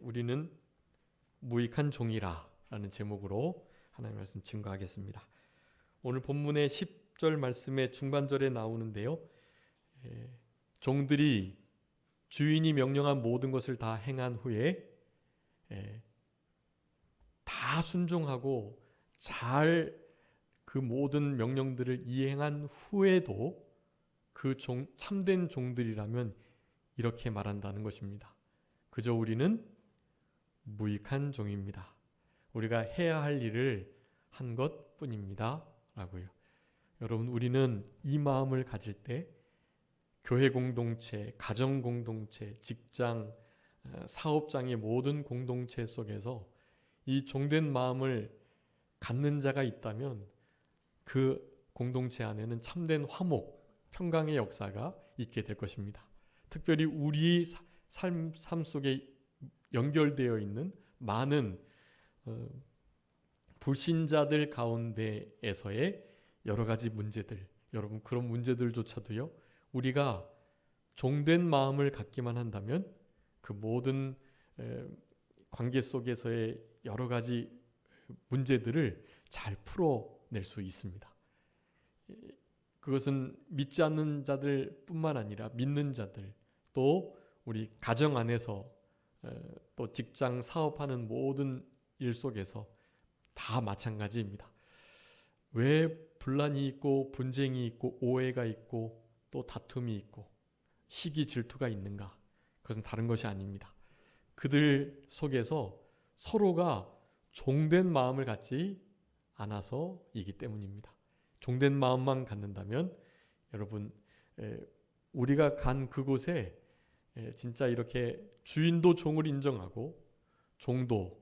우리는 무익한 종이라 라는 제목으로 하나님의 말씀 증거하겠습니다. 오늘 본문의 10절 말씀의 중반절에 나오는데요. 종들이 주인이 명령한 모든 것을 다 행한 후에 다 순종하고 잘 그 모든 명령들을 이행한 후에도 그 참된 종들이라면 이렇게 말한다는 것입니다. 그저 우리는 무익한 종입니다. 우리가 해야 할 일을 한 것뿐입니다. 라고요. 여러분, 우리는 이 마음을 가질 때 교회 공동체, 가정 공동체, 직장, 사업장의 모든 공동체 속에서 이 종된 마음을 갖는 자가 있다면 그 공동체 안에는 참된 화목, 평강의 역사가 있게 될 것입니다. 특별히 우리 삶 속에 연결되어 있는 많은 불신자들 가운데에서의 여러 가지 문제들, 여러분 그런 문제들조차도요, 우리가 종된 마음을 갖기만 한다면 그 모든 관계 속에서의 여러 가지 문제들을 잘 풀어낼 수 있습니다. 그것은 믿지 않는 자들 뿐만 아니라 믿는 자들, 또 우리 가정 안에서 또 직장 사업하는 모든 일 속에서 다 마찬가지입니다. 왜 분란이 있고 분쟁이 있고 오해가 있고 또 다툼이 있고 시기 질투가 있는가? 그것은 다른 것이 아닙니다. 그들 속에서 서로가 종된 마음을 갖지 않아서이기 때문입니다. 종된 마음만 갖는다면 여러분, 우리가 간 그곳에 진짜 이렇게 주인도 종을 인정하고 종도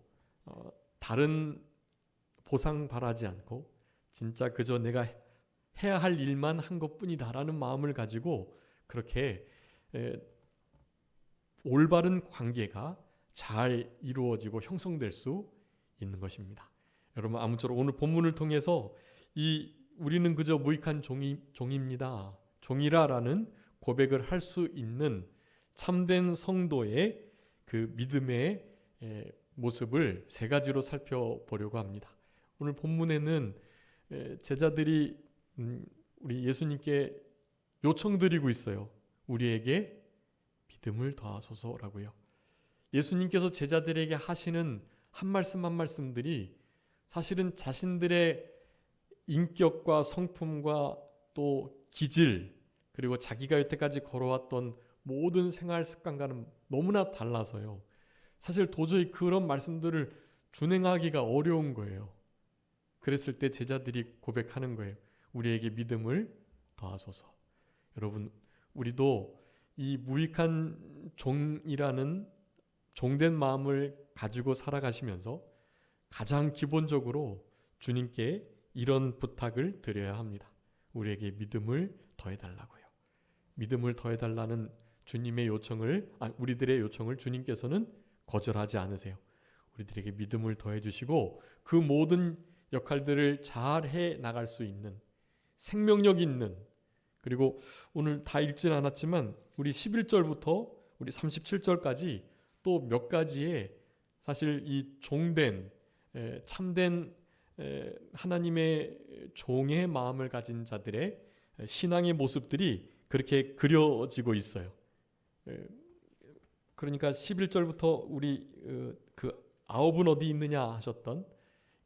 다른 보상 바라지 않고 진짜 그저 내가 해야 할 일만 한 것뿐이다 라는 마음을 가지고 그렇게 올바른 관계가 잘 이루어지고 형성될 수 있는 것입니다. 여러분, 아무쪼록 오늘 본문을 통해서 우리는 그저 무익한 종입니다, 종이라라는 고백을 할 수 있는 참된 성도의 그 믿음의 모습을 세 가지로 살펴보려고 합니다. 오늘 본문에는 제자들이 우리 예수님께 요청드리고 있어요. 우리에게 믿음을 더하소서라고요. 예수님께서 제자들에게 하시는 한 말씀 한 말씀들이 사실은 자신들의 인격과 성품과 또 기질, 그리고 자기가 여태까지 걸어왔던 모든 생활 습관과는 너무나 달라서요. 사실 도저히 그런 말씀들을 준행하기가 어려운 거예요. 그랬을 때 제자들이 고백하는 거예요. 우리에게 믿음을 더하소서. 여러분, 우리도 이 무익한 종이라는 종된 마음을 가지고 살아가시면서 가장 기본적으로 주님께 이런 부탁을 드려야 합니다. 우리에게 믿음을 더해달라고요. 믿음을 더해달라는 주님의 요청을, 우리들의 요청을 주님께서는 거절하지 않으세요. 우리들에게 믿음을 더해주시고 그 모든 역할들을 잘 해 나갈 수 있는 생명력 있는, 그리고 오늘 다 읽진 않았지만 우리 11절부터 우리 37절까지 또 몇 가지의 사실 이 종된 참된 하나님의 종의 마음을 가진 자들의 신앙의 모습들이 그렇게 그려지고 있어요. 그러니까 11절부터 우리 그 9은 어디 있느냐 하셨던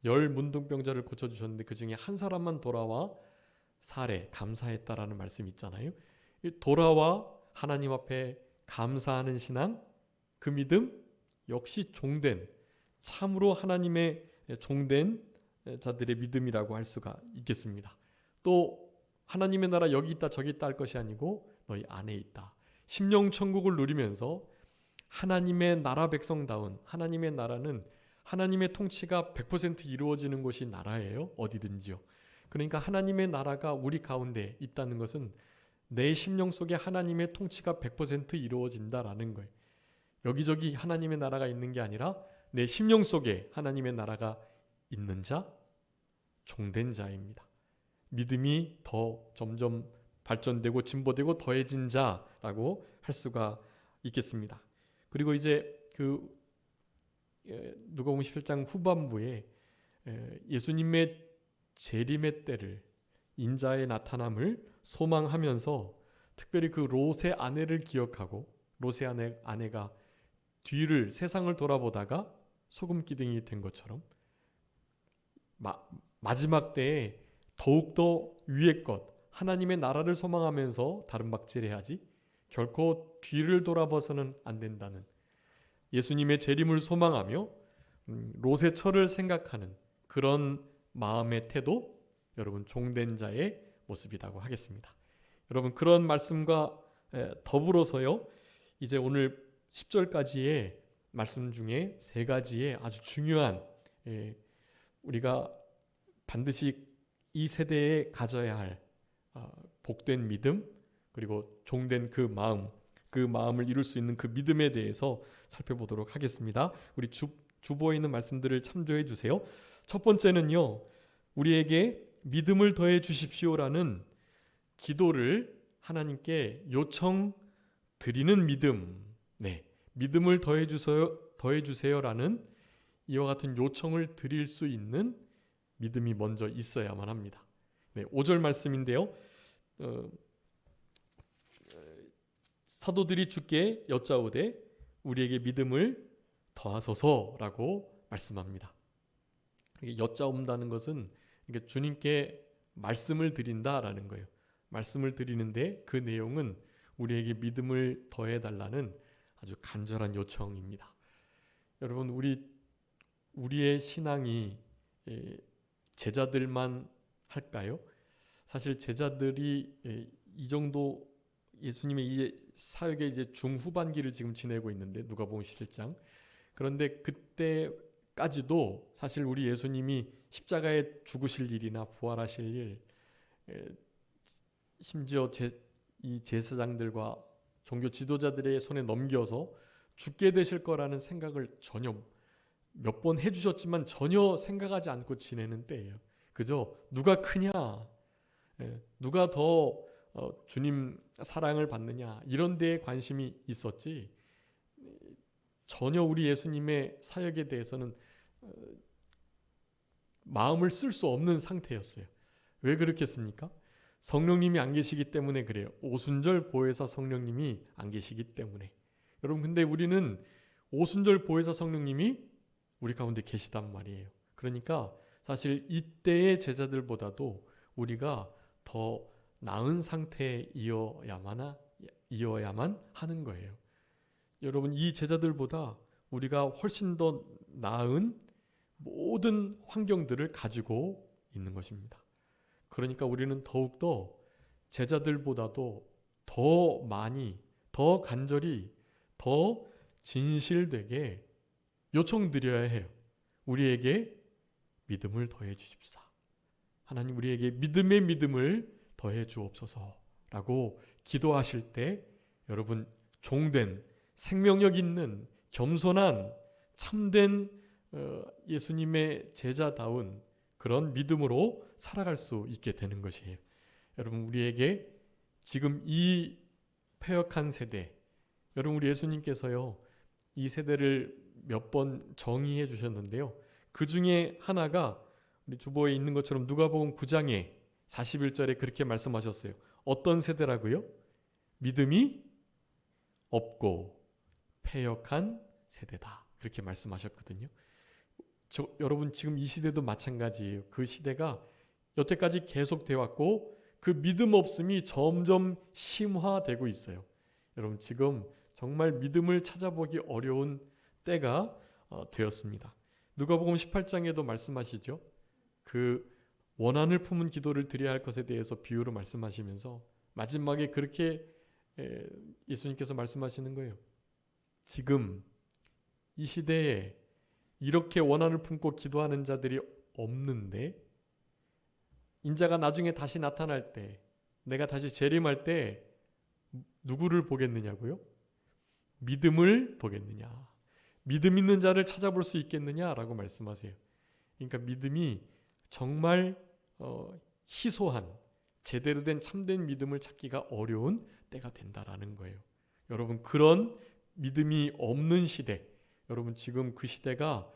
10 문둥병자를 고쳐주셨는데 그 중에 한 사람만 돌아와 사례 감사했다라는 말씀이 있잖아요. 돌아와 하나님 앞에 감사하는 신앙, 그 믿음 역시 종된, 참으로 하나님의 종된 자들의 믿음이라고 할 수가 있겠습니다. 또 하나님의 나라 여기 있다 저기 있다 할 것이 아니고 너희 안에 있다. 심령천국을 누리면서 하나님의 나라 백성다운, 하나님의 나라는 하나님의 통치가 100% 이루어지는 곳이 나라예요. 어디든지요. 그러니까 하나님의 나라가 우리 가운데 있다는 것은 내 심령 속에 하나님의 통치가 100% 이루어진다라는 거예요. 여기저기 하나님의 나라가 있는 게 아니라 내 심령 속에 하나님의 나라가 있는 자, 종된 자입니다. 믿음이 더 점점 발전되고 진보되고 더해진 자라고 할 수가 있겠습니다. 그리고 이제 그 누가복음 17장 후반부에 예수님의 재림의 때를, 인자의 나타남을 소망하면서 특별히 그 롯의 아내를 기억하고, 롯의 아내가 뒤를, 세상을 돌아보다가 소금 기둥이 된 것처럼 마지막 때에 더욱더 위의 것, 하나님의 나라를 소망하면서 다른 박질해야지 결코 뒤를 돌아봐서는 안 된다는, 예수님의 재림을 소망하며 롯의 처를 생각하는 그런 마음의 태도, 여러분 종된 자의 모습이라고 하겠습니다. 여러분 그런 말씀과 더불어서요, 이제 오늘 10절까지의 말씀 중에 세 가지의 아주 중요한, 우리가 반드시 이 세대에 가져야 할 복된 믿음, 그리고 종된 그 마음을 이룰 수 있는 그 믿음에 대해서 살펴보도록 하겠습니다. 우리 주보에 있는 말씀들을 참조해 주세요. 첫 번째는요, 우리에게 믿음을 더해 주십시오라는 기도를 하나님께 요청 드리는 믿음, 믿음을 더해 주세요라는 이와 같은 요청을 드릴 수 있는 믿음이 먼저 있어야만 합니다. 5절 말씀인데요. 사도들이 주께 여짜오되 우리에게 믿음을 더하소서라고 말씀합니다. 여짜온다는 것은 주님께 말씀을 드린다라는 거예요. 말씀을 드리는데 그 내용은 우리에게 믿음을 더해달라는 아주 간절한 요청입니다. 여러분, 우리의 신앙이 제자들만 할까요? 사실 제자들이 이 정도 예수님의 이 사역의 이제 중후반기를 지금 지내고 있는데, 누가복음 17장. 그런데 그때까지도 사실 우리 예수님이 십자가에 죽으실 일이나 부활하실 일, 심지어 이 제사장들과 종교 지도자들의 손에 넘겨서 죽게 되실 거라는 생각을 전혀 몇 번 해주셨지만 전혀 생각하지 않고 지내는 때예요. 그저 누가 크냐, 누가 더 주님 사랑을 받느냐, 이런 데에 관심이 있었지, 전혀 우리 예수님의 사역에 대해서는 마음을 쓸 수 없는 상태였어요. 왜 그렇겠습니까? 성령님이 안 계시기 때문에 그래요. 오순절 보혜사 성령님이 안 계시기 때문에. 여러분, 근데 우리는 오순절 보혜사 성령님이 우리 가운데 계시단 말이에요. 그러니까 사실 이때의 제자들보다도 우리가 더 나은 상태에 이어야만 하는 거예요. 여러분, 이 제자들보다 우리가 훨씬 더 나은 모든 환경들을 가지고 있는 것입니다. 그러니까 우리는 더욱더 제자들보다도 더 많이, 더 간절히, 더 진실되게 요청드려야 해요. 우리에게 믿음을 더해 주십사. 하나님, 우리에게 믿음의 믿음을 더해 주옵소서라고 기도하실 때, 여러분, 종된, 생명력 있는, 겸손한, 참된 예수님의 제자다운 그런 믿음으로 살아갈 수 있게 되는 것이에요. 여러분, 우리에게 지금 이 패역한 세대, 여러분, 우리 예수님께서요, 이 세대를 몇 번 정의해 주셨는데요. 그 중에 하나가 우리 주보에 있는 것처럼 누가복음 9장에 41절에 그렇게 말씀하셨어요. 어떤 세대라고요? 믿음이 없고 패역한 세대다. 그렇게 말씀하셨거든요. 여러분, 지금 이 시대도 마찬가지예요. 그 시대가 여태까지 계속되어 왔고 그 믿음 없음이 점점 심화되고 있어요. 여러분, 지금 정말 믿음을 찾아보기 어려운 때가 되었습니다. 누가복음 18장에도 말씀하시죠. 그 원한을 품은 기도를 드려야 할 것에 대해서 비유로 말씀하시면서 마지막에 그렇게 예수님께서 말씀하시는 거예요. 지금 이 시대에 이렇게 원한을 품고 기도하는 자들이 없는데, 인자가 나중에 다시 나타날 때, 내가 다시 재림할 때 누구를 보겠느냐고요? 믿음을 보겠느냐, 믿음 있는 자를 찾아볼 수 있겠느냐라고 말씀하세요. 그러니까 믿음이 정말 희소한, 제대로 된 참된 믿음을 찾기가 어려운 때가 된다라는 거예요. 여러분, 그런 믿음이 없는 시대, 여러분 지금 그 시대가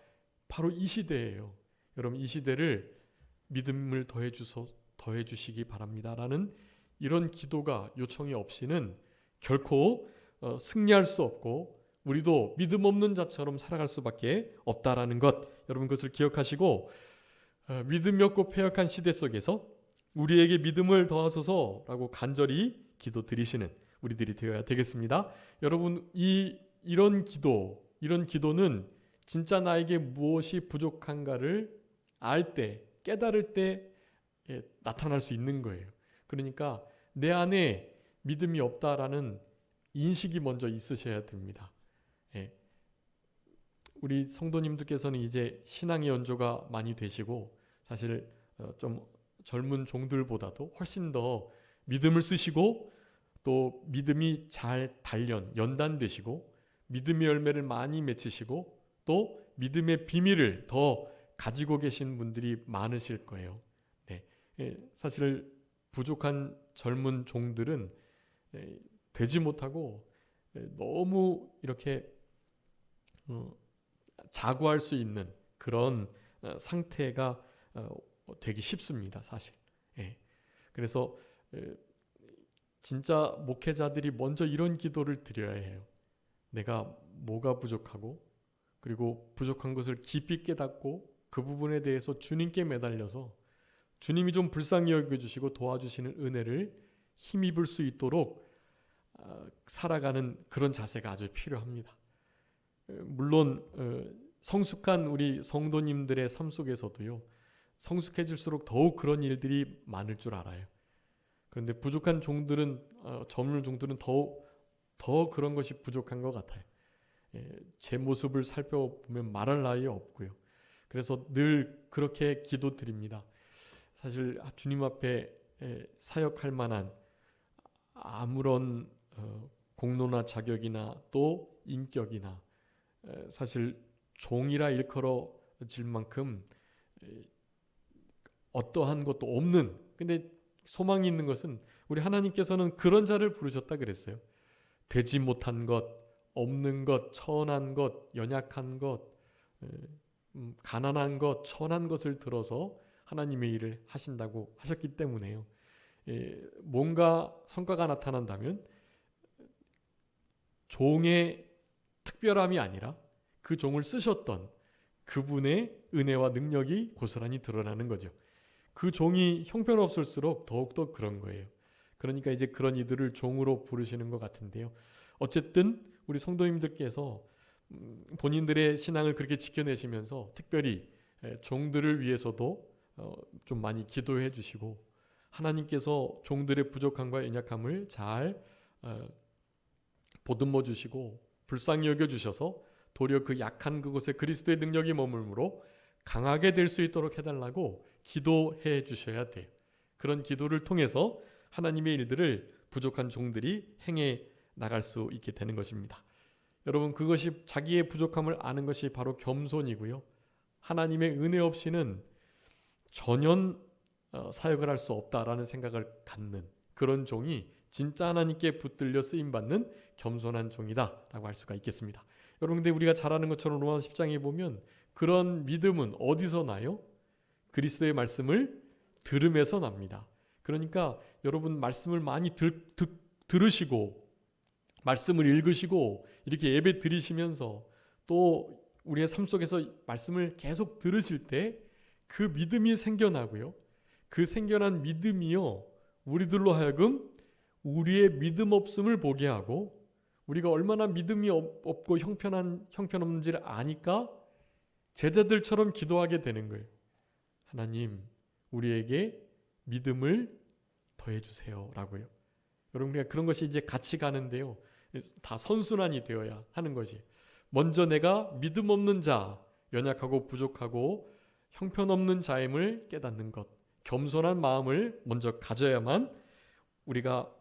바로 이 시대예요. 여러분 이 시대를 믿음을 더해 주시기 바랍니다라는 이런 기도가 요청이 없이는 결코 승리할 수 없고 우리도 믿음 없는 자처럼 살아갈 수밖에 없다라는 것, 여러분 그것을 기억하시고 믿음이 없고 패역한 시대 속에서 우리에게 믿음을 더하소서라고 간절히 기도드리시는 우리들이 되어야 되겠습니다. 여러분 이런 기도는 진짜 나에게 무엇이 부족한가를 알 때, 깨달을 때 나타날 수 있는 거예요. 그러니까 내 안에 믿음이 없다라는 인식이 먼저 있으셔야 됩니다. 우리 성도님들께서는 이제 신앙의 연조가 많이 되시고 사실 좀 젊은 종들보다도 훨씬 더 믿음을 쓰시고 또 믿음이 잘 연단되시고 믿음의 열매를 많이 맺으시고 또 믿음의 비밀을 더 가지고 계신 분들이 많으실 거예요. 사실 부족한 젊은 종들은 되지 못하고 너무 이렇게 자고할 수 있는 그런 상태가 되기 쉽습니다, 사실. 그래서 진짜 목회자들이 먼저 이런 기도를 드려야 해요. 내가 뭐가 부족하고 그리고 부족한 것을 깊이 깨닫고 그 부분에 대해서 주님께 매달려서 주님이 좀 불쌍히 여겨주시고 도와주시는 은혜를 힘입을 수 있도록 살아가는 그런 자세가 아주 필요합니다. 물론 성숙한 우리 성도님들의 삶 속에서도요, 성숙해질수록 더욱 그런 일들이 많을 줄 알아요. 그런데 부족한 종들은 젊은 종들은 더 그런 것이 부족한 것 같아요. 제 모습을 살펴보면 말할 나위 없고요. 그래서 늘 그렇게 기도드립니다. 사실 주님 앞에 사역할 만한 아무런 공로나 자격이나 또 인격이나 사실 종이라 일컬어질 만큼 어떠한 것도 없는, 근데 소망이 있는 것은 우리 하나님께서는 그런 자를 부르셨다 그랬어요. 되지 못한 것, 없는 것, 천한 것, 연약한 것, 가난한 것, 천한 것을 들어서 하나님의 일을 하신다고 하셨기 때문에요. 뭔가 성과가 나타난다면 종의 특별함이 아니라 그 종을 쓰셨던 그분의 은혜와 능력이 고스란히 드러나는 거죠. 그 종이 형편없을수록 더욱더 그런 거예요. 그러니까 이제 그런 이들을 종으로 부르시는 것 같은데요. 어쨌든 우리 성도님들께서 본인들의 신앙을 그렇게 지켜내시면서 특별히 종들을 위해서도 좀 많이 기도해 주시고 하나님께서 종들의 부족함과 연약함을 잘 보듬어 주시고 불쌍히 여겨 주셔서 도리어 그 약한 그곳에 그리스도의 능력이 머물므로 강하게 될 수 있도록 해달라고 기도해 주셔야 돼요. 그런 기도를 통해서 하나님의 일들을 부족한 종들이 행해 나갈 수 있게 되는 것입니다. 여러분, 그것이 자기의 부족함을 아는 것이 바로 겸손이고요. 하나님의 은혜 없이는 전혀 사역을 할 수 없다라는 생각을 갖는 그런 종이 진짜 하나님께 붙들려 쓰임받는 겸손한 종이다라고 할 수가 있겠습니다. 여러분, 근데 우리가 잘 아는 것처럼 로마서 10장에 보면 그런 믿음은 어디서 나요? 그리스도의 말씀을 들음에서 납니다. 그러니까 여러분 말씀을 많이 들으시고 말씀을 읽으시고 이렇게 예배 드리시면서 또 우리의 삶 속에서 말씀을 계속 들으실 때 그 믿음이 생겨나고요. 그 생겨난 믿음이요, 우리들로 하여금 우리의 믿음 없음을 보게 하고 우리가 얼마나 믿음이 없고 형편없는지를 아니까 제자들처럼 기도하게 되는 거예요. 하나님, 우리에게 믿음을 더해 주세요 라고요. 여러분, 우리가 그런 것이 이제 같이 가는데요, 다 선순환이 되어야 하는 것이, 먼저 내가 믿음 없는 자, 연약하고 부족하고 형편없는 자임을 깨닫는 것, 겸손한 마음을 먼저 가져야만 우리가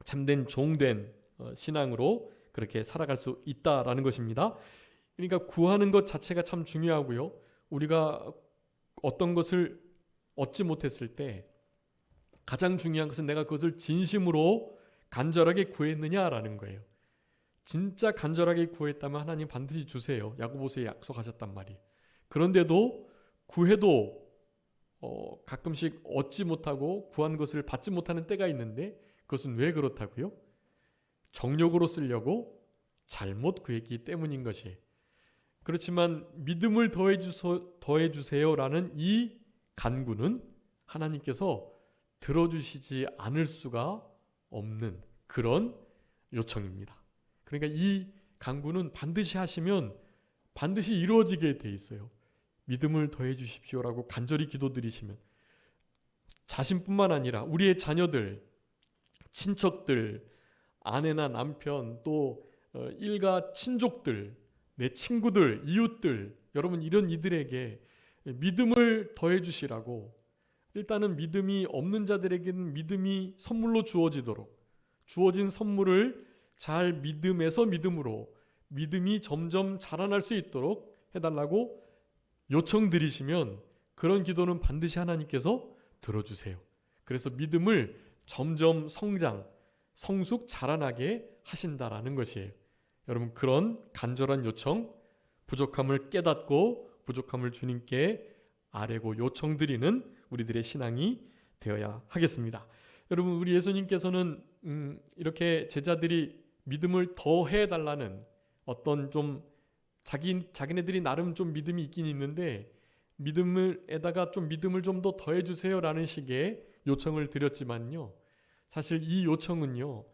참된 종된 신앙으로 그렇게 살아갈 수 있다라는 것입니다. 그러니까 구하는 것 자체가 참 중요하고요. 우리가 어떤 것을 얻지 못했을 때 가장 중요한 것은 내가 그것을 진심으로 간절하게 구했느냐라는 거예요. 진짜 간절하게 구했다면 하나님 반드시 주세요. 야고보서에 약속하셨단 말이에요. 그런데도 구해도 가끔씩 얻지 못하고 구한 것을 받지 못하는 때가 있는데 그것은 왜 그렇다고요? 정욕으로 쓰려고 잘못 구했기 때문인 것이에요. 그렇지만 믿음을 더해주세요라는 이 간구는 하나님께서 들어주시지 않을 수가 없는 그런 요청입니다. 그러니까 이 간구는 반드시 하시면 반드시 이루어지게 돼 있어요. 믿음을 더해 주십시오라고 간절히 기도드리시면 자신뿐만 아니라 우리의 자녀들, 친척들, 아내나 남편, 또 일가 친족들, 내 친구들, 이웃들, 여러분 이런 이들에게 믿음을 더해 주시라고, 일단은 믿음이 없는 자들에게는 믿음이 선물로 주어지도록, 주어진 선물을 잘 믿음에서 믿음으로 믿음이 점점 자라날 수 있도록 해달라고 요청드리시면 그런 기도는 반드시 하나님께서 들어주세요. 그래서 믿음을 점점 성장, 성숙 자라나게 하신다라는 것이에요. 여러분 그런 간절한 요청, 부족함을 깨닫고 부족함을 주님께 아뢰고 요청드리는 우리들의 신앙이 되어야 하겠습니다. 여러분 우리 예수님께서는 이렇게 제자들이 믿음을 더해 달라는 어떤 좀 자기네들이 나름 좀 믿음이 있긴 있는데 믿음에다가 좀 믿음을 좀 더 더해 주세요라는 식의 요청을 드렸지만요. 사실 이 요청은요.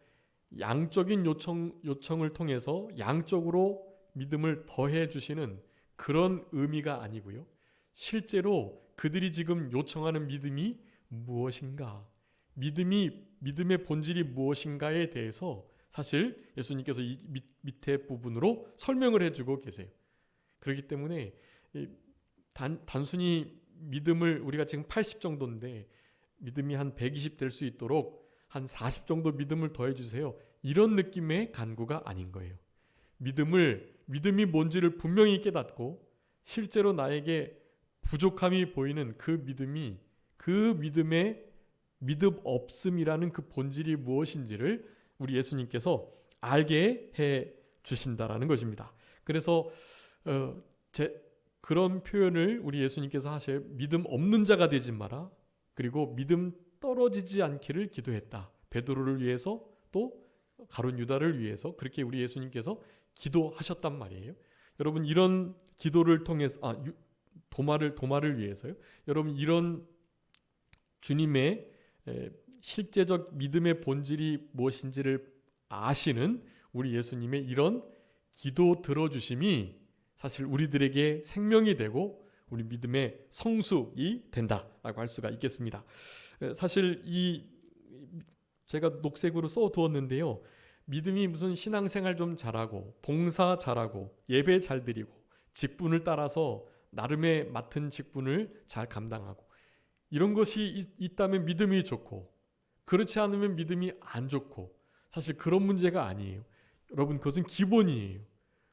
양적인 요청을 통해서 양쪽으로 믿음을 더해 주시는 그런 의미가 아니고요. 실제로 그들이 지금 요청하는 믿음이 무엇인가? 믿음의 본질이 무엇인가에 대해서 사실 예수님께서 이 밑에 부분으로 설명을 해주고 계세요. 그렇기 때문에 단순히 믿음을 우리가 지금 80 정도인데 믿음이 한 120 될 수 있도록 한 40 정도 믿음을 더해 주세요. 이런 느낌의 간구가 아닌 거예요. 믿음이 뭔지를 분명히 깨닫고 실제로 나에게 부족함이 보이는 그 믿음의 믿음 없음이라는 그 본질이 무엇인지를 우리 예수님께서 알게 해 주신다라는 것입니다. 그래서 그런 표현을 우리 예수님께서 하셔요. 믿음 없는 자가 되지 마라. 그리고 믿음 떨어지지 않기를 기도했다. 베드로를 위해서 또 가룟 유다를 위해서 그렇게 우리 예수님께서 기도하셨단 말이에요. 여러분 이런 기도를 통해서 도마를 위해서요. 여러분 이런 주님의 실제적 믿음의 본질이 무엇인지를 아시는 우리 예수님의 이런 기도 들어주심이 사실 우리들에게 생명이 되고 우리 믿음의 성숙이 된다라고 할 수가 있겠습니다. 사실 제가 녹색으로 써두었는데요. 믿음이 무슨 신앙생활 좀 잘하고 봉사 잘하고 예배 잘 드리고 직분을 따라서 나름의 맡은 직분을 잘 감당하고 이런 것이 있다면 믿음이 좋고 그렇지 않으면 믿음이 안 좋고 사실 그런 문제가 아니에요. 여러분 그것은 기본이에요.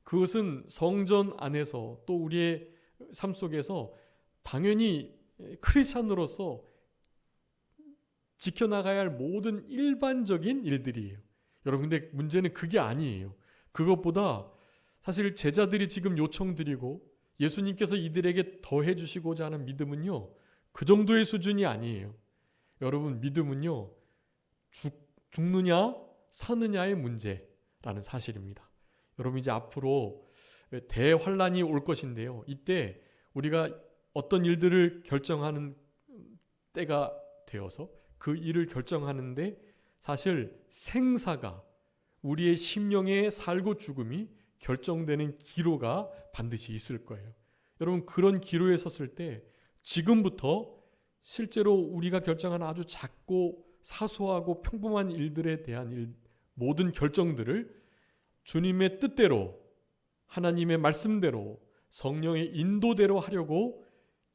그것은 성전 안에서 또 우리의 삶 속에서 당연히 크리스찬으로서 지켜나가야 할 모든 일반적인 일들이에요. 여러분 근데 문제는 그게 아니에요. 그것보다 사실 제자들이 지금 요청드리고 예수님께서 이들에게 더해 주시고자 하는 믿음은요. 그 정도의 수준이 아니에요. 여러분 믿음은요. 죽느냐 사느냐의 문제라는 사실입니다. 여러분 이제 앞으로 대환란이 올 것인데요. 이때 우리가 어떤 일들을 결정하는 때가 되어서 그 일을 결정하는데 사실 생사가 우리의 심령의 살고 죽음이 결정되는 기로가 반드시 있을 거예요. 여러분 그런 기로에 섰을 때 지금부터 실제로 우리가 결정하는 아주 작고 사소하고 평범한 일들에 대한 모든 결정들을 주님의 뜻대로 하나님의 말씀대로 성령의 인도대로 하려고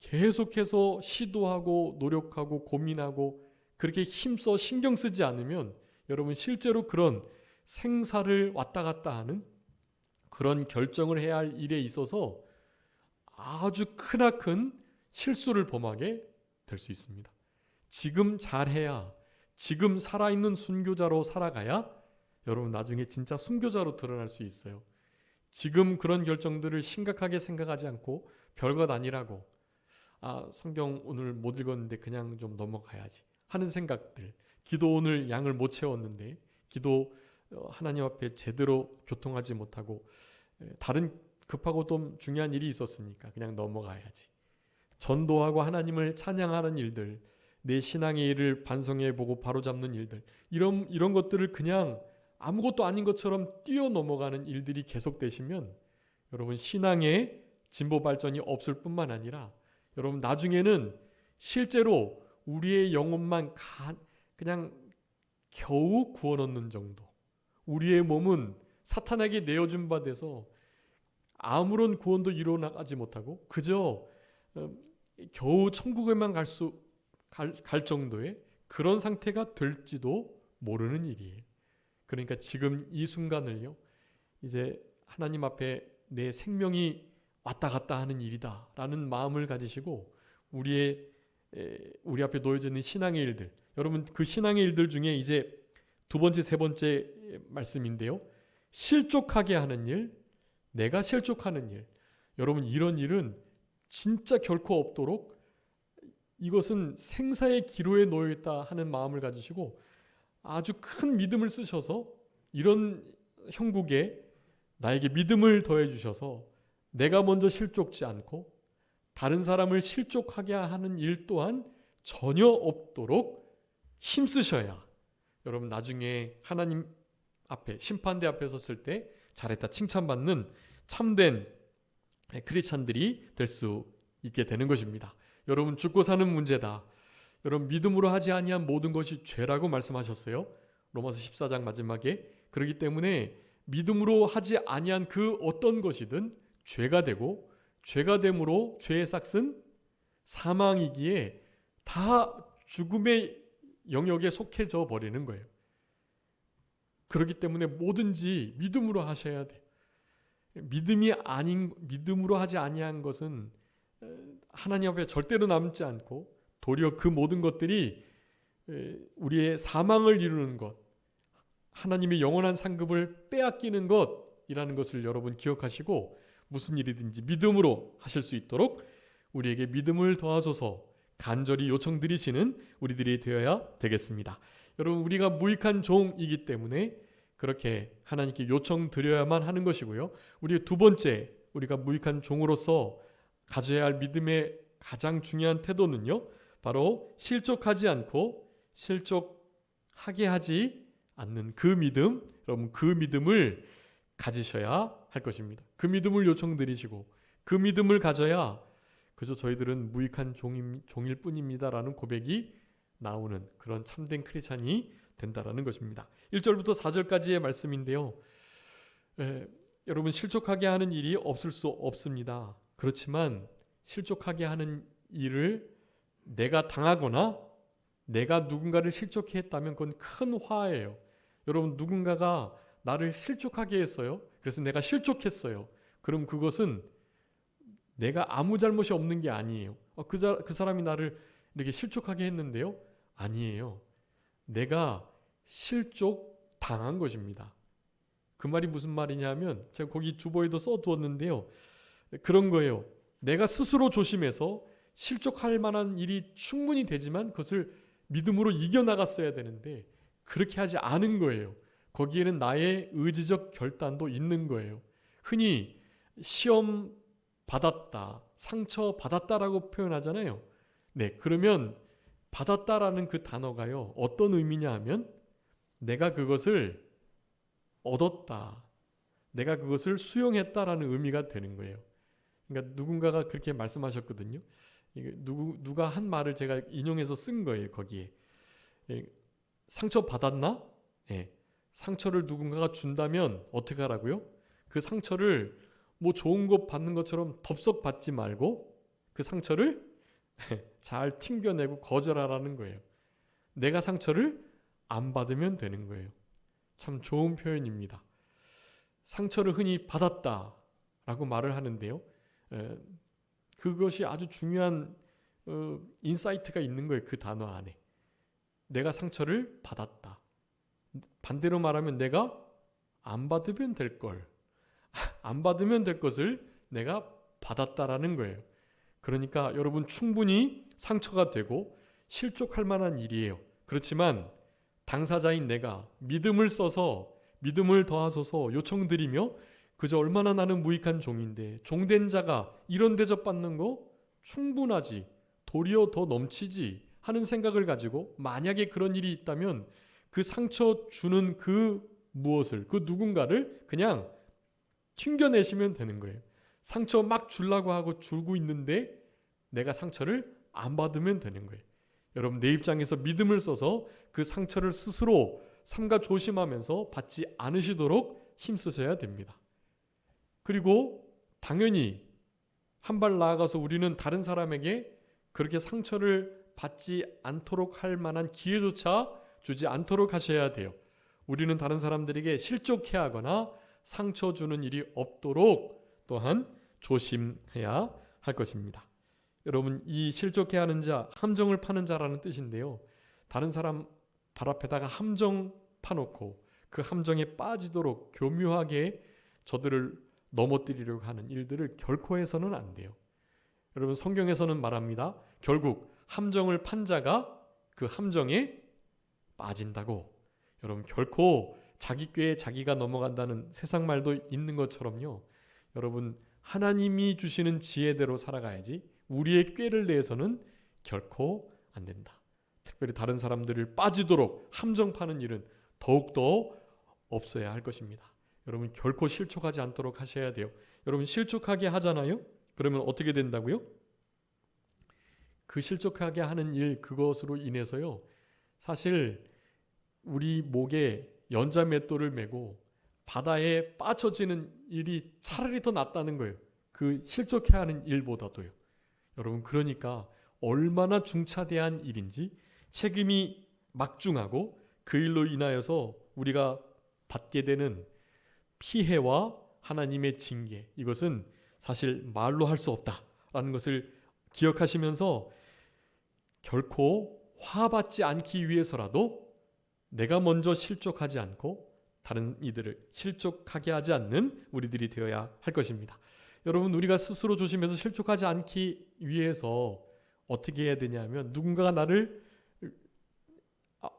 계속해서 시도하고 노력하고 고민하고 그렇게 힘써 신경 쓰지 않으면 여러분 실제로 그런 생사를 왔다 갔다 하는 그런 결정을 해야 할 일에 있어서 아주 크나큰 실수를 범하게 될 수 있습니다. 지금 잘해야 지금 살아있는 순교자로 살아가야 여러분 나중에 진짜 순교자로 드러날 수 있어요. 지금 그런 결정들을 심각하게 생각하지 않고 별것 아니라고, 성경 오늘 못 읽었는데 그냥 좀 넘어가야지 하는 생각들, 기도 오늘 양을 못 채웠는데 기도 하나님 앞에 제대로 교통하지 못하고 다른 급하고 좀 중요한 일이 있었으니까 그냥 넘어가야지, 전도하고 하나님을 찬양하는 일들, 내 신앙의 일을 반성해보고 바로잡는 일들, 이런 것들을 그냥 아무것도 아닌 것처럼 뛰어넘어가는 일들이 계속되시면 여러분 신앙의 진보 발전이 없을 뿐만 아니라 여러분 나중에는 실제로 우리의 영혼만 그냥 겨우 구원 얻는 정도, 우리의 몸은 사탄에게 내어준 바 돼서 아무런 구원도 이루어나가지 못하고 그저 겨우 천국에만 갈 정도의 그런 상태가 될지도 모르는 일이에요. 그러니까 지금 이 순간을요, 이제 하나님 앞에 내 생명이 왔다 갔다 하는 일이다 라는 마음을 가지시고 우리 앞에 놓여져 있는 신앙의 일들, 여러분 그 신앙의 일들 중에 이제 두 번째 세 번째 말씀인데요, 실족하게 하는 일, 내가 실족하는 일. 여러분 이런 일은 진짜 결코 없도록 이것은 생사의 기로에 놓여 있다 하는 마음을 가지시고 아주 큰 믿음을 쓰셔서 이런 형국에 나에게 믿음을 더해 주셔서 내가 먼저 실족지 않고 다른 사람을 실족하게 하는 일 또한 전혀 없도록 힘쓰셔야 여러분 나중에 하나님 앞에 심판대 앞에 섰을 때 잘했다 칭찬받는 참된 크리스찬들이 될 수 있게 되는 것입니다. 여러분 죽고 사는 문제다. 여러분 믿음으로 하지 아니한 모든 것이 죄라고 말씀하셨어요. 로마서 14장 마지막에. 그렇기 때문에 믿음으로 하지 아니한 그 어떤 것이든 죄가 되고 죄가 됨으로 죄의 삭은 사망이기에 다 죽음의 영역에 속해져 버리는 거예요. 그렇기 때문에 뭐든지 믿음으로 하셔야 돼요. 믿음으로 하지 아니한 것은 하나님 앞에 절대로 남지 않고 도리어 그 모든 것들이 우리의 사망을 이루는 것, 하나님의 영원한 상급을 빼앗기는 것이라는 것을 여러분 기억하시고 무슨 일이든지 믿음으로 하실 수 있도록 우리에게 믿음을 더하소서 간절히 요청드리시는 우리들이 되어야 되겠습니다. 여러분 우리가 무익한 종이기 때문에 그렇게 하나님께 요청드려야만 하는 것이고요. 우리 두 번째 우리가 무익한 종으로서 가져야 할 믿음의 가장 중요한 태도는요, 바로 실족하지 않고 실족하게 하지 않는 그 믿음, 여러분 그 믿음을 가지셔야 할 것입니다. 그 믿음을 요청드리시고 그 믿음을 가져야 그저 저희들은 무익한 종일 뿐입니다라는 고백이 나오는 그런 참된 크리스찬이 된다라는 것입니다. 1절부터 4절까지의 말씀인데요. 여러분 실족하게 하는 일이 없을 수 없습니다. 그렇지만 실족하게 하는 일을 내가 당하거나 내가 누군가를 실족해 했다면 그건 큰 화예요. 여러분 누군가가 나를 실족하게 했어요. 그래서 내가 실족했어요. 그럼 그것은 내가 아무 잘못이 없는 게 아니에요. 그 사람이 나를 이렇게 실족하게 했는데요. 아니에요. 내가 실족 당한 것입니다. 그 말이 무슨 말이냐면 제가 거기 주보에도 써두었는데요. 그런 거예요. 내가 스스로 조심해서 실족할 만한 일이 충분히 되지만 그것을 믿음으로 이겨나갔어야 되는데 그렇게 하지 않은 거예요. 거기에는 나의 의지적 결단도 있는 거예요. 흔히 시험 받았다, 상처 받았다라고 표현하잖아요. 네, 그러면 받았다라는 그 단어가요. 어떤 의미냐 하면 내가 그것을 얻었다, 내가 그것을 수용했다라는 의미가 되는 거예요. 그러니까 누군가가 그렇게 말씀하셨거든요. 누가 한 말을 제가 인용해서 쓴 거예요. 거기에 상처 받았나? 네. 상처를 누군가가 준다면 어떻게 하라고요? 그 상처를 뭐 좋은 것 받는 것처럼 덥석 받지 말고 그 상처를 잘 튕겨내고 거절하라는 거예요. 내가 상처를 안 받으면 되는 거예요. 참 좋은 표현입니다. 상처를 흔히 받았다라고 말을 하는데요. 그것이 아주 중요한 인사이트가 있는 거예요. 그 단어 안에. 내가 상처를 받았다. 반대로 말하면 내가 안 받으면 될 걸, 안 받으면 될 것을 내가 받았다라는 거예요. 그러니까 여러분 충분히 상처가 되고 실족할 만한 일이에요. 그렇지만 당사자인 내가 믿음을 써서 믿음을 더하소서 요청드리며 그저 얼마나 나는 무익한 종인데 종된 자가 이런 대접받는 거 충분하지, 도리어 더 넘치지 하는 생각을 가지고 만약에 그런 일이 있다면 그 상처 주는 그 무엇을, 그 누군가를 그냥 튕겨내시면 되는 거예요. 상처 막 주려고 하고 주고 있는데 내가 상처를 안 받으면 되는 거예요. 여러분 내 입장에서 믿음을 써서 그 상처를 스스로 삼가 조심하면서 받지 않으시도록 힘쓰셔야 됩니다. 그리고 당연히 한 발 나아가서 우리는 다른 사람에게 그렇게 상처를 받지 않도록 할 만한 기회조차 주지 않도록 하셔야 돼요. 우리는 다른 사람들에게 실족해 하거나 상처 주는 일이 없도록 또한 조심해야 할 것입니다. 여러분 이 실족해 하는 자, 함정을 파는 자라는 뜻인데요. 다른 사람 발 앞에다가 함정 파놓고 그 함정에 빠지도록 교묘하게 저들을 넘어뜨리려고 하는 일들을 결코 해서는 안 돼요. 여러분 성경에서는 말합니다. 결국 함정을 판 자가 그 함정에 빠진다고. 여러분 결코 자기 꾀에 자기가 넘어간다는 세상 말도 있는 것처럼요. 여러분 하나님이 주시는 지혜대로 살아가야지 우리의 꾀를 내서는 결코 안 된다. 특별히 다른 사람들을 빠지도록 함정 파는 일은 더욱더 없어야 할 것입니다. 여러분 결코 실족하지 않도록 하셔야 돼요. 여러분 실족하게 하잖아요. 그러면 어떻게 된다고요? 그 실족하게 하는 일 그것으로 인해서요. 사실 우리 목에 연자맷돌을 메고 바다에 빠져지는 일이 차라리 더 낫다는 거예요. 그 실족해 하는 일보다도요. 여러분 그러니까 얼마나 중차대한 일인지 책임이 막중하고 그 일로 인하여서 우리가 받게 되는 피해와 하나님의 징계, 이것은 사실 말로 할 수 없다라는 것을 기억하시면서 결코 화받지 않기 위해서라도 내가 먼저 실족하지 않고 다른 이들을 실족하게 하지 않는 우리들이 되어야 할 것입니다. 여러분 우리가 스스로 조심해서 실족하지 않기 위해서 어떻게 해야 되냐면 누군가가 나를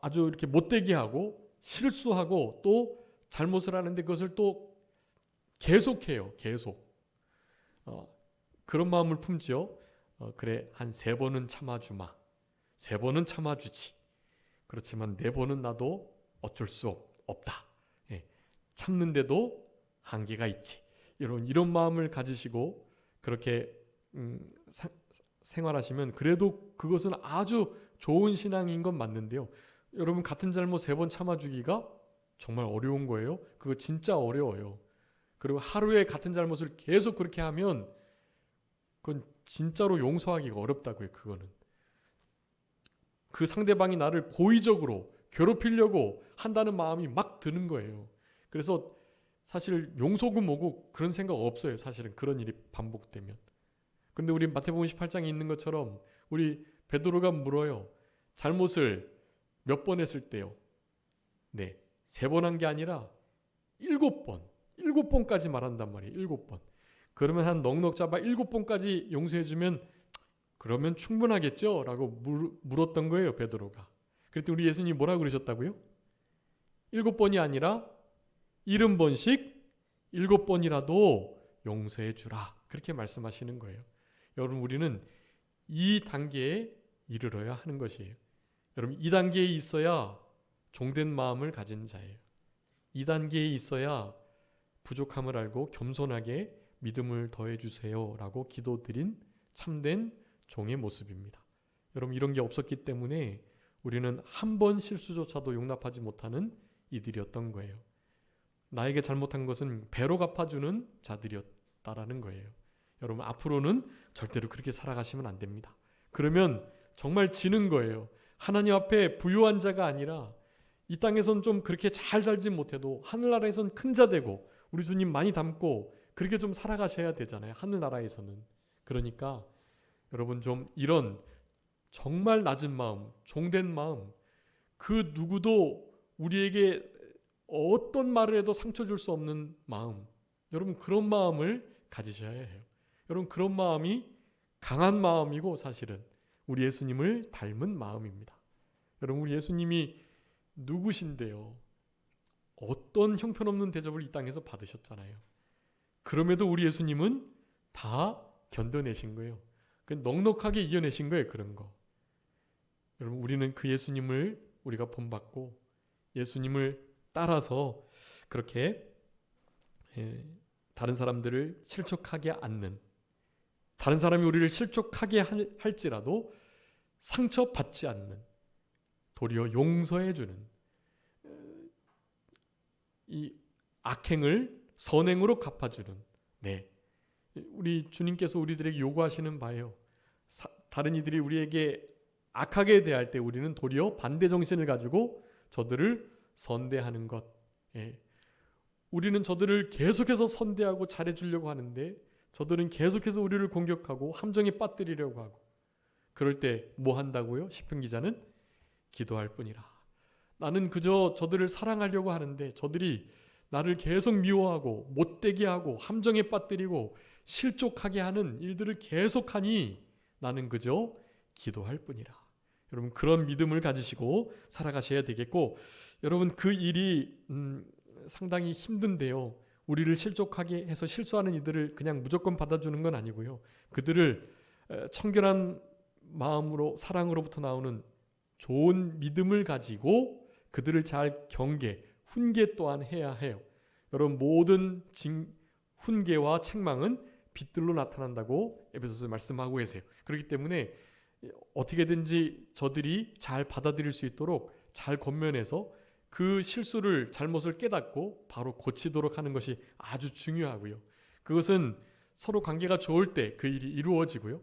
아주 이렇게 못되게 하고 실수하고 또 잘못을 하는데 그것을 또 계속해요. 계속. 그런 마음을 품지요. 그래 한 3번은 참아주마. 3번은 참아주지. 그렇지만 4번은 나도 어쩔 수 없다. 예, 참는데도 한계가 있지. 이런 마음을 가지시고 그렇게 생활하시면 그래도 그것은 아주 좋은 신앙인 건 맞는데요. 여러분 같은 잘못 3번 참아주기가 정말 어려운 거예요. 그거 진짜 어려워요. 그리고 하루에 같은 잘못을 계속 그렇게 하면 그건 진짜로 용서하기가 어렵다고요. 그거는. 그 상대방이 나를 고의적으로 괴롭히려고 한다는 마음이 막 드는 거예요. 그래서 사실 용서고 뭐고 그런 생각 없어요. 사실은 그런 일이 반복되면. 그런데 우리 마태복음 18장에 있는 것처럼 우리 베드로가 물어요. 잘못을 몇 번 했을 때요? 네, 3번 한 게 아니라 7번. 7번까지 말한단 말이에요. 7번. 그러면 한 넉넉 잡아 7번까지 용서해주면 그러면 충분하겠죠? 라고 물었던 거예요. 베드로가. 그랬더니 우리 예수님이 뭐라고 그러셨다고요? 7번이 아니라 70번씩 7번이라도 용서해 주라. 그렇게 말씀하시는 거예요. 여러분 우리는 이 단계에 이르러야 하는 것이에요. 여러분 이 단계에 있어야 종된 마음을 가진 자예요. 이 단계에 있어야 부족함을 알고 겸손하게 믿음을 더해 주세요 라고 기도드린 참된 종의 모습입니다. 여러분 이런 게 없었기 때문에 우리는 한 번 실수조차도 용납하지 못하는 이들이었던 거예요. 나에게 잘못한 것은 배로 갚아주는 자들이었다라는 거예요. 여러분 앞으로는 절대로 그렇게 살아가시면 안 됩니다. 그러면 정말 지는 거예요. 하나님 앞에 부유한 자가 아니라 이 땅에선 좀 그렇게 잘 살지 못해도 하늘나라에선 큰 자 되고 우리 주님 많이 닮고 그렇게 좀 살아가셔야 되잖아요. 하늘나라에서는. 그러니까 여러분 좀 이런 정말 낮은 마음, 종된 마음, 그 누구도 우리에게 어떤 말을 해도 상처 줄 수 없는 마음, 여러분 그런 마음을 가지셔야 해요. 여러분 그런 마음이 강한 마음이고 사실은 우리 예수님을 닮은 마음입니다. 여러분 우리 예수님이 누구신데요? 어떤 형편없는 대접을 이 땅에서 받으셨잖아요. 그럼에도 우리 예수님은 다 견뎌내신 거예요. 넉넉하게 이겨내신 거예요. 그런 거. 여러분 우리는 그 예수님을 우리가 본받고 예수님을 따라서 그렇게 다른 사람들을 실족하게 않는, 다른 사람이 우리를 실족하게 할지라도 상처받지 않는, 도리어 용서해주는, 이 악행을 선행으로 갚아주는, 우리 주님께서 우리들에게 요구하시는 바예요. 다른 이들이 우리에게 악하게 대할 때 우리는 도리어 반대 정신을 가지고 저들을 선대하는 것. 우리는 저들을 계속해서 선대하고 잘해주려고 하는데 저들은 계속해서 우리를 공격하고 함정에 빠뜨리려고 하고, 그럴 때 뭐 한다고요? 시편 기자는 기도할 뿐이라. 나는 그저 저들을 사랑하려고 하는데 저들이 나를 계속 미워하고 못되게 하고 함정에 빠뜨리고 실족하게 하는 일들을 계속하니 나는 그저 기도할 뿐이라. 여러분 그런 믿음을 가지시고 살아가셔야 되겠고, 여러분 그 일이 상당히 힘든데요. 우리를 실족하게 해서 실수하는 이들을 그냥 무조건 받아주는 건 아니고요. 그들을 청결한 마음으로 사랑으로부터 나오는 좋은 믿음을 가지고 그들을 잘 경계, 훈계 또한 해야 해요. 여러분 모든 훈계와 책망은 빛들로 나타난다고 에베소서 말씀하고 계세요. 그렇기 때문에 어떻게든지 저들이 잘 받아들일 수 있도록 잘 권면해서 그 실수를, 잘못을 깨닫고 바로 고치도록 하는 것이 아주 중요하고요. 그것은 서로 관계가 좋을 때 그 일이 이루어지고요.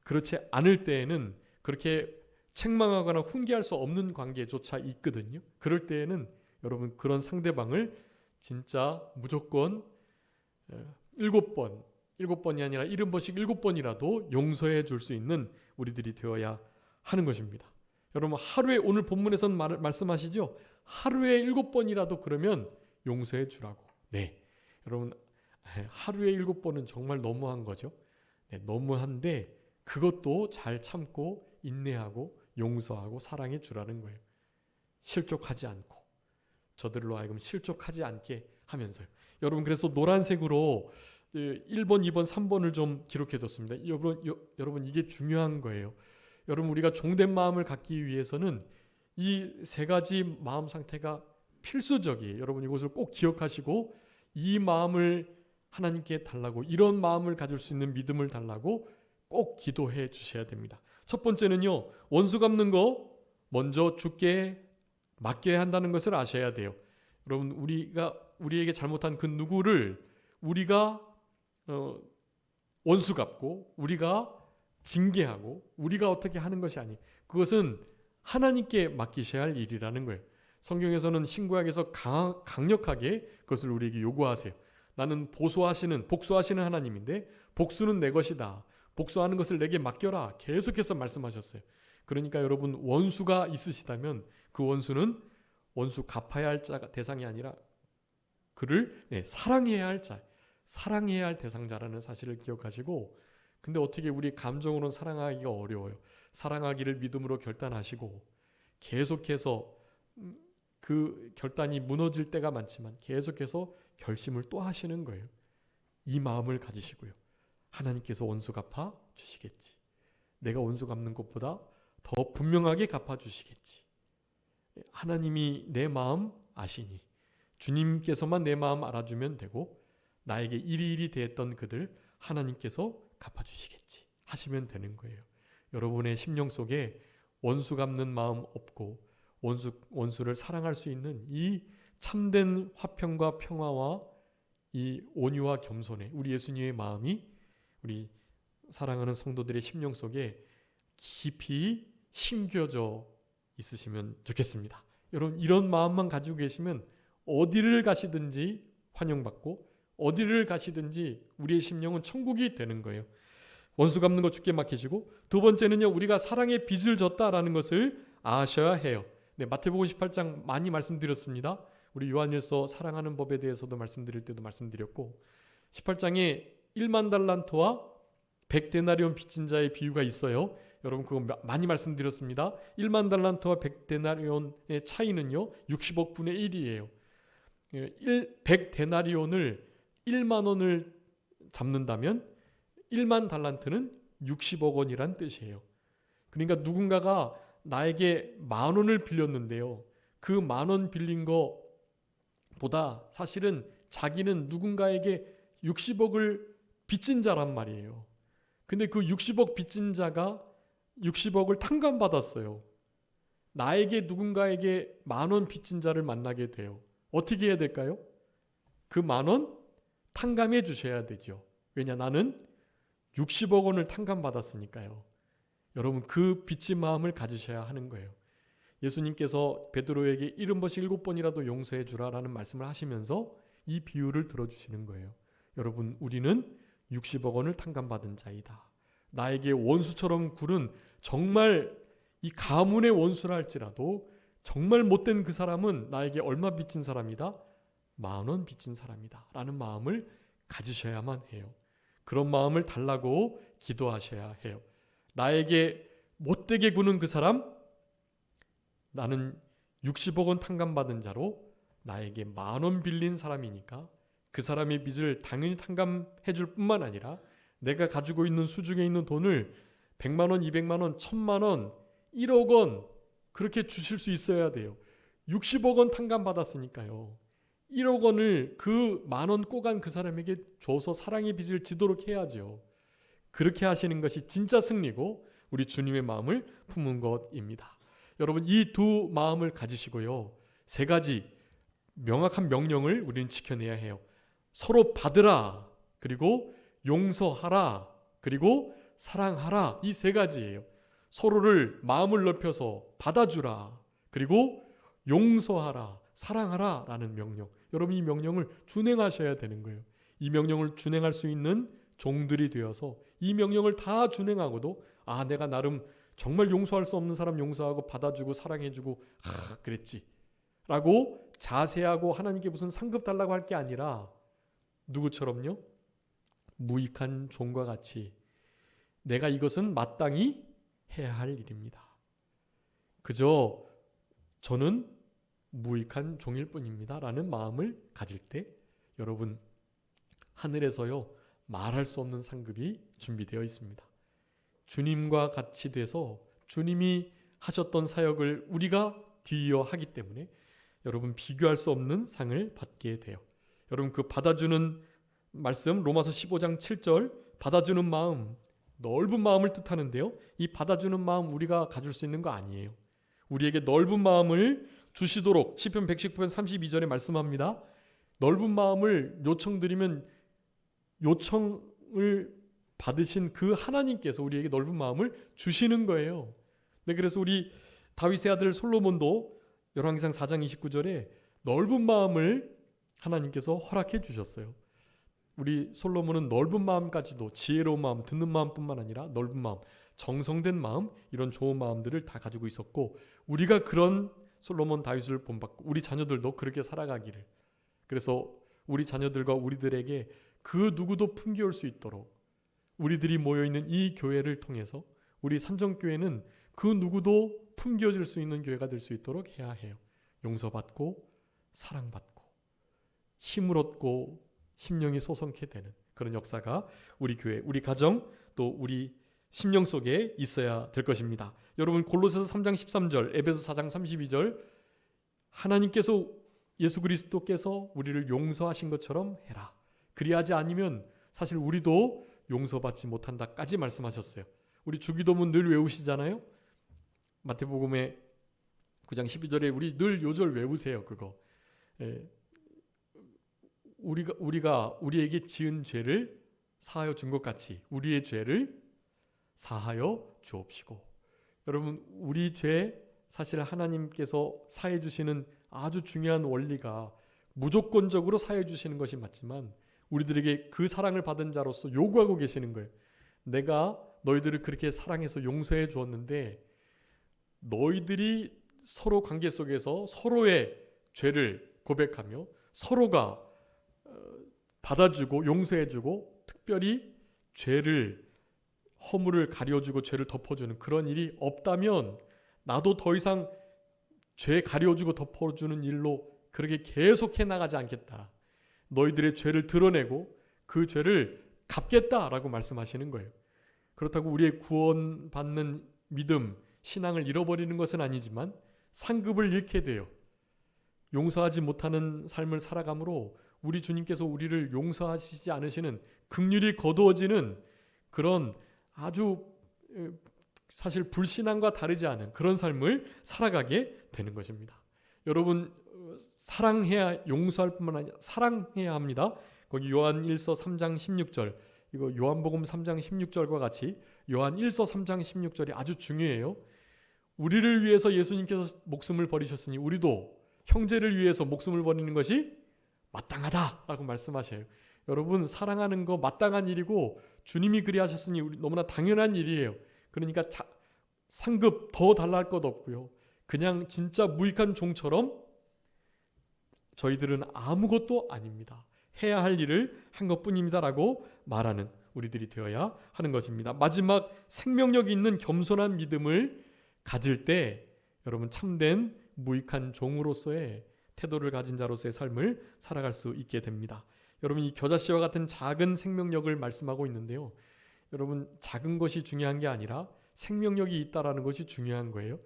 그렇지 않을 때에는 그렇게 책망하거나 훈계할 수 없는 관계조차 있거든요. 그럴 때에는 여러분 그런 상대방을 진짜 무조건 7번이 아니라 70번씩 7번이라도 용서해 줄 수 있는 우리들이 되어야 하는 것입니다. 여러분 하루에, 오늘 본문에서는 말씀하시죠. 하루에 7번이라도 그러면 용서해 주라고. 여러분 하루에 7번은 정말 너무한 거죠. 너무한데 그것도 잘 참고 인내하고 용서하고 사랑해 주라는 거예요. 실족하지 않고 저들로 하여금 실족하지 않게 하면서요. 여러분 그래서 노란색으로 1번, 2번, 3번을 좀 기록해 뒀습니다. 여러분 이게 중요한 거예요. 여러분 우리가 종된 마음을 갖기 위해서는 이 세 가지 마음 상태가 필수적이에요. 여러분 이것을 꼭 기억하시고 이 마음을 하나님께 달라고, 이런 마음을 가질 수 있는 믿음을 달라고 꼭 기도해 주셔야 됩니다. 첫 번째는요, 원수 갚는 거 먼저 주께 맡겨야 한다는 것을 아셔야 돼요. 여러분 우리에게 잘못한 그 누구를 우리가 원수 갚고 우리가 징계하고 우리가 어떻게 하는 것이 아니에요. 그것은 하나님께 맡기셔야 할 일이라는 거예요. 성경에서는 신구약에서 강력하게 그것을 우리에게 요구하세요. 나는 복수하시는 하나님인데 복수는 내 것이다. 복수하는 것을 내게 맡겨라. 계속해서 말씀하셨어요. 그러니까 여러분 원수가 있으시다면 그 원수는 원수 갚아야 할 대상이 아니라 그를 사랑해야 할 자, 사랑해야 할 대상자라는 사실을 기억하시고, 근데 어떻게 우리 감정으로는 사랑하기가 어려워요. 사랑하기를 믿음으로 결단하시고 계속해서 그 결단이 무너질 때가 많지만 계속해서 결심을 또 하시는 거예요. 이 마음을 가지시고요. 하나님께서 원수 갚아 주시겠지. 내가 원수 갚는 것보다 더 분명하게 갚아 주시겠지. 하나님이 내 마음 아시니 주님께서만 내 마음 알아주면 되고 나에게 이리이리 대했던 그들 하나님께서 갚아주시겠지 하시면 되는 거예요. 여러분의 심령 속에 원수 갚는 마음 없고 원수를 사랑할 수 있는 이 참된 화평과 평화와 이 온유와 겸손의 우리 예수님의 마음이 우리 사랑하는 성도들의 심령 속에 깊이 심겨져 있으시면 좋겠습니다. 여러분 이런 마음만 가지고 계시면 어디를 가시든지 환영받고 어디를 가시든지 우리의 심령은 천국이 되는 거예요. 원수 갚는 거 주께 맡기시고, 두 번째는요, 우리가 사랑의 빚을 졌다라는 것을 아셔야 해요. 네, 마태복음 18장 많이 말씀드렸습니다. 우리 요한일서 사랑하는 법에 대해서도 말씀드릴 때도 말씀드렸고 18장에 1만 달란트와 100데나리온 빚진 자의 비유가 있어요. 여러분 그거 많이 말씀드렸습니다. 1만 달란트와 100데나리온의 차이는요 60억 분의 1이에요. 100데나리온을 1만 원을 잡는다면 1만 달란트는 60억 원이란 뜻이에요. 그러니까 누군가가 나에게 10,000원을 빌렸는데요. 그 10,000원 빌린 거보다 사실은 자기는 누군가에게 60억을 빚진 자란 말이에요. 근데 그 60억 빚진 자가 60억을 탕감받았어요. 나에게 누군가에게 10,000원 빚진 자를 만나게 돼요. 어떻게 해야 될까요? 그 10,000원 탕감해 주셔야 되죠. 왜냐 나는 60억 원을 탕감받았으니까요. 여러분 그 빚진 마음을 가지셔야 하는 거예요. 예수님께서 베드로에게 70번씩 7번이라도 용서해 주라라는 말씀을 하시면서 이 비유를 들어주시는 거예요. 여러분 우리는 60억 원을 탕감받은 자이다. 나에게 원수처럼 굴은 정말 이 가문의 원수라 할지라도 정말 못된 그 사람은 나에게 얼마 빚진 사람이다? 10,000원 빚진 사람이다 라는 마음을 가지셔야만 해요. 그런 마음을 달라고 기도하셔야 해요. 나에게 못되게 구는 그 사람, 나는 60억 원 탕감받은 자로 나에게 10,000원 빌린 사람이니까 그 사람의 빚을 당연히 탕감해 줄 뿐만 아니라 내가 가지고 있는 수중에 있는 돈을 100만 원, 200만 원, 1,000만 원, 1억 원 그렇게 주실 수 있어야 돼요. 60억 원 탕감받았으니까요. 1억 원을 그 10,000원 꼬간 그 사람에게 줘서 사랑의 빚을 지도록 해야죠. 그렇게 하시는 것이 진짜 승리고 우리 주님의 마음을 품은 것입니다. 여러분 이 두 마음을 가지시고요. 세 가지 명확한 명령을 우리는 지켜내야 해요. 서로 받으라, 그리고 용서하라, 그리고 사랑하라. 이 세 가지예요. 서로를 마음을 넓혀서 받아주라, 그리고 용서하라, 사랑하라 라는 명령. 여러분 이 명령을 준행하셔야 되는 거예요. 이 명령을 준행할 수 있는 종들이 되어서 이 명령을 다 준행하고도 내가 나름 정말 용서할 수 없는 사람 용서하고 받아주고 사랑해주고 그랬지 라고 자세하고 하나님께 무슨 상급 달라고 할 게 아니라 누구처럼요? 무익한 종과 같이 내가 이것은 마땅히 해야 할 일입니다. 그저 저는 무익한 종일 뿐입니다 라는 마음을 가질 때 여러분 하늘에서요 말할 수 없는 상급이 준비되어 있습니다. 주님과 같이 돼서 주님이 하셨던 사역을 우리가 뒤이어 하기 때문에 여러분 비교할 수 없는 상을 받게 돼요. 여러분 그 받아주는 말씀 로마서 15장 7절 받아주는 마음 넓은 마음을 뜻하는데요. 이 받아주는 마음 우리가 가질 수 있는 거 아니에요. 우리에게 넓은 마음을 주시도록 시편 119편 32절에 말씀합니다. 넓은 마음을 요청드리면 요청을 받으신 그 하나님께서 우리에게 넓은 마음을 주시는 거예요. 네, 그래서 우리 다윗의 아들 솔로몬도 열왕기상 4장 29절에 넓은 마음을 하나님께서 허락해 주셨어요. 우리 솔로몬은 넓은 마음까지도 지혜로운 마음, 듣는 마음뿐만 아니라 넓은 마음, 정성된 마음, 이런 좋은 마음들을 다 가지고 있었고 우리가 그런 솔로몬 다윗을 본받고 우리 자녀들도 그렇게 살아가기를, 그래서 우리 자녀들과 우리들에게 그 누구도 품겨올 수 있도록 우리들이 모여있는 이 교회를 통해서 우리 산정교회는 그 누구도 품겨줄 수 있는 교회가 될 수 있도록 해야 해요. 용서받고 사랑받고 힘을 얻고 심령이 소성케 되는 그런 역사가 우리 교회, 우리 가정, 또 우리 심령 속에 있어야 될 것입니다. 여러분 골로새서 3장 13절, 에베소 4장 32절 하나님께서 예수 그리스도께서 우리를 용서하신 것처럼 해라. 그리하지 않으면 사실 우리도 용서받지 못한다까지 말씀하셨어요. 우리 주기도문 늘 외우시잖아요. 마태복음의 9장 12절에 우리 늘 요절 외우세요. 그거. 우리가 우리에게 지은 죄를 사하여 준 것 같이 우리의 죄를 사하여 주옵시고. 여러분 우리 죄 사실 하나님께서 사해 주시는 아주 중요한 원리가 무조건적으로 사해 주시는 것이 맞지만 우리들에게 그 사랑을 받은 자로서 요구하고 계시는 거예요. 내가 너희들을 그렇게 사랑해서 용서해 주었는데 너희들이 서로 관계 속에서 서로의 죄를 고백하며 서로가 받아주고 용서해주고 특별히 죄를 허물을 가려주고 죄를 덮어주는 그런 일이 없다면 나도 더 이상 죄 가려주고 덮어주는 일로 그렇게 계속해 나가지 않겠다. 너희들의 죄를 드러내고 그 죄를 갚겠다라고 말씀하시는 거예요. 그렇다고 우리의 구원받는 믿음, 신앙을 잃어버리는 것은 아니지만 상급을 잃게 돼요. 용서하지 못하는 삶을 살아감으로 우리 주님께서 우리를 용서하시지 않으시는 긍휼이 거두어지는 그런 아주 사실 불신앙과 다르지 않은 그런 삶을 살아가게 되는 것입니다. 여러분 사랑해야 용서할 뿐만 아니라 사랑해야 합니다. 거기 요한 1서 3장 16절 이거 요한복음 3장 16절과 같이 요한 1서 3장 16절이 아주 중요해요. 우리를 위해서 예수님께서 목숨을 버리셨으니 우리도 형제를 위해서 목숨을 버리는 것이 마땅하다라고 말씀하셔요. 여러분 사랑하는 거 마땅한 일이고 주님이 그리 하셨으니 너무나 당연한 일이에요. 그러니까 상급 더 달랄 것 없고요. 그냥 진짜 무익한 종처럼 저희들은 아무것도 아닙니다. 해야 할 일을 한 것뿐입니다라고 말하는 우리들이 되어야 하는 것입니다. 마지막 생명력 있는 겸손한 믿음을 가질 때 여러분 참된 무익한 종으로서의 태도를 가진 자로서의 삶을 살아갈 수 있게 됩니다. 여러분 이 겨자씨와 같은 작은 생명력을 말씀하고 있는데요. 여러분 작은 것이 중요한 게 아니라 생명력이 있다라는 것이 중요한 거예요.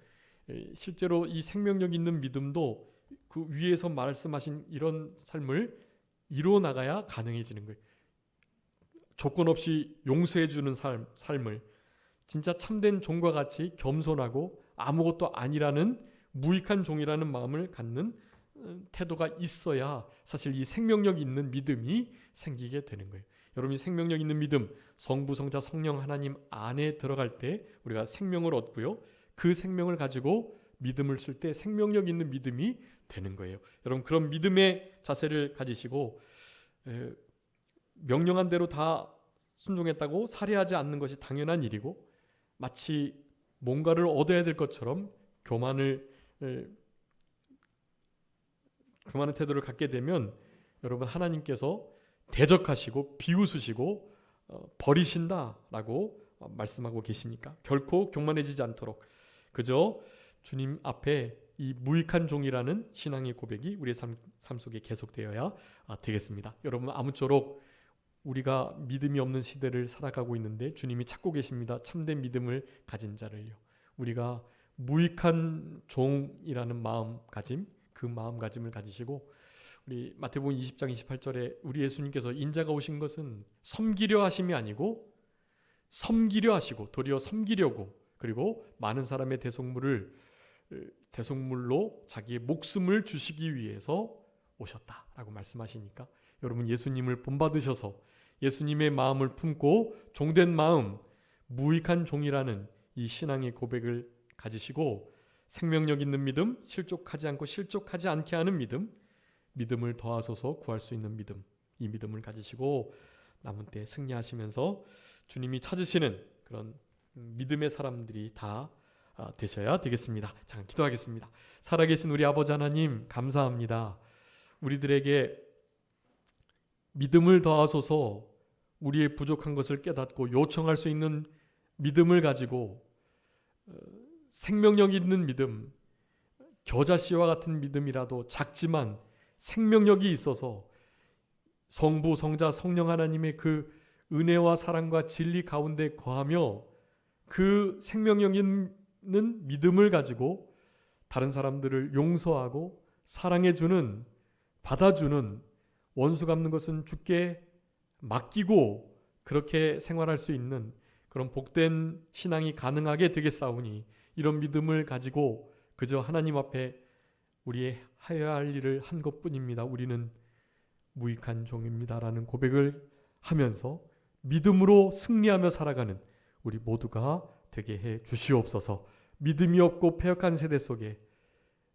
실제로 이 생명력 있는 믿음도 그 위에서 말씀하신 이런 삶을 이루어 나가야 가능해지는 거예요. 조건 없이 용서해주는 삶을 진짜 참된 종과 같이 겸손하고 아무것도 아니라는 무익한 종이라는 마음을 갖는 태도가 있어야 사실 이 생명력 있는 믿음이 생기게 되는 거예요. 여러분 이 생명력 있는 믿음 성부, 성자, 성령 하나님 안에 들어갈 때 우리가 생명을 얻고요. 그 생명을 가지고 믿음을 쓸 때 생명력 있는 믿음이 되는 거예요. 여러분 그런 믿음의 자세를 가지시고 명령한 대로 다 순종했다고 살해하지 않는 것이 당연한 일이고 마치 뭔가를 얻어야 될 것처럼 교만한 태도를 갖게 되면 여러분 하나님께서 대적하시고 비웃으시고 버리신다라고 말씀하고 계시니까 결코 교만해지지 않도록 그저 주님 앞에 이 무익한 종이라는 신앙의 고백이 우리의 삶 속에 계속되어야 되겠습니다. 여러분 아무쪼록 우리가 믿음이 없는 시대를 살아가고 있는데 주님이 찾고 계십니다. 참된 믿음을 가진 자를요. 우리가 무익한 종이라는 마음가짐, 그 마음가짐을 가지시고 우리 마태복음 20장 28절에 우리 예수님께서 인자가 오신 것은 섬기려 하심이 아니고 섬기려 하시고 도리어 섬기려고 그리고 많은 사람의 대속물로 자기의 목숨을 주시기 위해서 오셨다라고 말씀하시니까 여러분 예수님을 본받으셔서 예수님의 마음을 품고 종된 마음, 무익한 종이라는 이 신앙의 고백을 가지시고 생명력 있는 믿음, 실족하지 않고 실족하지 않게 하는 믿음을 더하소서 구할 수 있는 믿음, 이 믿음을 가지시고 남은 때 승리하시면서 주님이 찾으시는 그런 믿음의 사람들이 다 되셔야 되겠습니다. 잠깐 기도하겠습니다. 살아계신 우리 아버지 하나님 감사합니다. 우리들에게 믿음을 더하소서 우리의 부족한 것을 깨닫고 요청할 수 있는 믿음을 가지고 생명력 있는 믿음, 겨자씨와 같은 믿음이라도 작지만 생명력이 있어서 성부, 성자, 성령 하나님의 그 은혜와 사랑과 진리 가운데 거하며 그 생명력 있는 믿음을 가지고 다른 사람들을 용서하고 사랑해주는, 받아주는, 원수 갚는 것은 주께 맡기고 그렇게 생활할 수 있는 그런 복된 신앙이 가능하게 되겠사오니 이런 믿음을 가지고 그저 하나님 앞에 우리의 하여야 할 일을 한 것뿐입니다. 우리는 무익한 종입니다라는 고백을 하면서 믿음으로 승리하며 살아가는 우리 모두가 되게 해 주시옵소서. 믿음이 없고 패역한 세대 속에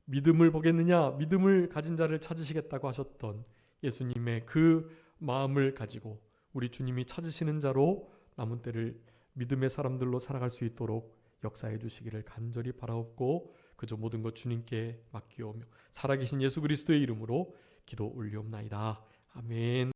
믿음을 보겠느냐, 믿음을 가진 자를 찾으시겠다고 하셨던 예수님의 그 마음을 가지고 우리 주님이 찾으시는 자로 남은 때를 믿음의 사람들로 살아갈 수 있도록 역사해 주시기를 간절히 바라옵고 그저 모든 것 주님께 맡기오며 살아계신 예수 그리스도의 이름으로 기도 올리옵나이다. 아멘.